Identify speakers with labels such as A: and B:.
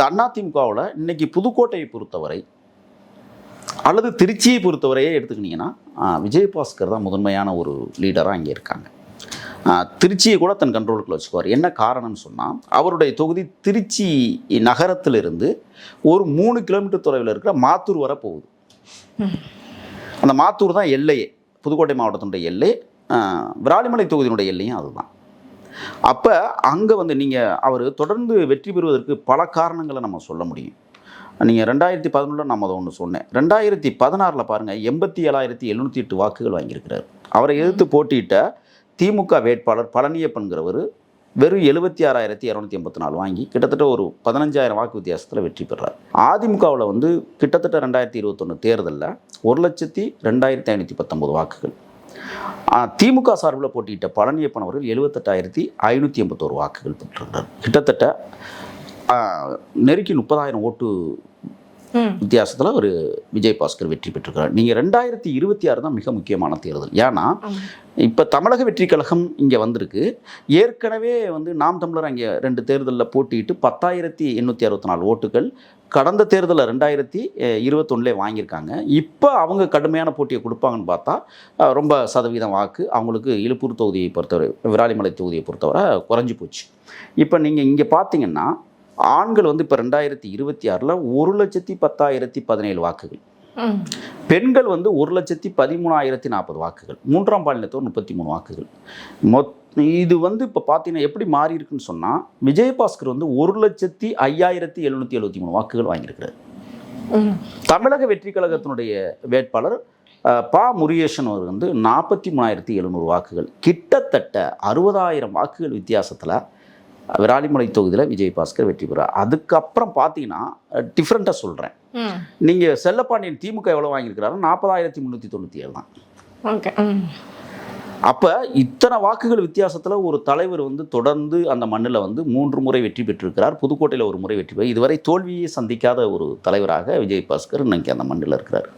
A: அதிமுகவில் இன்னைக்கு புதுக்கோட்டையை பொறுத்தவரை அல்லது திருச்சியை பொறுத்தவரையே எடுத்துக்கிட்டிங்கன்னா விஜயபாஸ்கர் தான் முதன்மையான ஒரு லீடராக அங்கே இருக்காங்க. திருச்சியை கூட தன் கண்ட்ரோலுக்குள்ள வச்சுக்குவார். என்ன காரணம்னு சொன்னால், அவருடைய தொகுதி திருச்சி நகரத்திலிருந்து ஒரு 3 கிலோமீட்டர் தொலைவில் இருக்கிற மாத்தூர் வர போகுது. அந்த மாத்தூர் தான் எல்லையே, புதுக்கோட்டை மாவட்டத்தினுடைய எல்லை, விராலிமலை தொகுதியினுடைய எல்லையும் அதுதான். அப்போ அங்கே நீங்கள் அவர் தொடர்ந்து வெற்றி பெறுவதற்கு பல காரணங்களை நம்ம சொல்ல முடியும். நீங்கள் 2011 நம்ம அதை ஒன்று சொன்னேன். 2016 பாருங்கள், 87,708 வாக்குகள் வாங்கியிருக்கிறார். அவரை எதிர்த்து போட்டியிட்ட திமுக வேட்பாளர் பழனியப்பன்கிறவர் வெறும் 76,284 வாங்கி கிட்டத்தட்ட ஒரு 15,000 வாக்கு வித்தியாசத்தில் வெற்றி பெறார். அதிமுகவில் கிட்டத்தட்ட 2021 தேர்தலில் 1,02,519 வாக்குகள். திமுக சார்பில் போட்டியிட்ட பழனியப்பன் அவர்கள் 78,581 வாக்குகள் பெற்றிருக்கிறார். கிட்டத்தட்ட நெருக்கி 30,000 ஓட்டு வித்தியாசத்தில் ஒரு விஜயபாஸ்கர் வெற்றி பெற்றிருக்கிறார். நீங்கள் 2026 தான் மிக முக்கியமான தேர்தல். ஏன்னா இப்போ தமிழக வெற்றி கழகம் இங்கே வந்திருக்கு. ஏற்கனவே நாம் தமிழர் அங்கே 2 தேர்தலில் போட்டிட்டு 10,864 ஓட்டுகள் கடந்த தேர்தலில் 2021 வாங்கியிருக்காங்க. இப்போ அவங்க கடுமையான போட்டியை கொடுப்பாங்கன்னு பார்த்தா ரொம்ப சதவீதம் வாக்கு அவங்களுக்கு இலுப்பூர் தொகுதியை பொறுத்தவரை, விராலிமலை தொகுதியை பொறுத்தவரை குறைஞ்சி போச்சு. இப்போ நீங்கள் இங்கே பார்த்தீங்கன்னா ஆண்கள் இப்போ 2026 1,10,017 வாக்குகள், பெண்கள் 1,13,040 வாக்குகள், மூன்றாம் பாலினத்தோர் 33 வாக்குகள். இது இப்போ பார்த்தீங்கன்னா எப்படி மாறி இருக்குன்னு சொன்னால், விஜயபாஸ்கர் 1,05,773 வாக்குகள் வாங்கியிருக்கிறார். தமிழக வெற்றி கழகத்தினுடைய வேட்பாளர் முருகேசன் அவர் 43,700 வாக்குகள். கிட்டத்தட்ட 60,000 வாக்குகள் வித்தியாசத்தில் விராலிமலை தொகுதியில் விஜயபாஸ்கர் வெற்றி பெறார். அதுக்கப்புறம் பார்த்தீங்கன்னா டிஃப்ரெண்ட்டாக சொல்கிறேன். நீங்கள் செல்லப்பாண்டியன் திமுக எவ்வளோ வாங்கியிருக்கிறாரு? 40,397 தான். ஓகே. அப்போ இத்தனை வாக்குகள் வித்தியாசத்தில் ஒரு தலைவர் தொடர்ந்து அந்த மண்ணில் 3 முறை வெற்றி பெற்றிருக்கிறார். புதுக்கோட்டையில் ஒரு முறை வெற்றி பெற்று இதுவரை தோல்வியை சந்திக்காத ஒரு தலைவராக விஜயபாஸ்கர் இன்னைக்கு அந்த மண்ணில் இருக்கிறார்.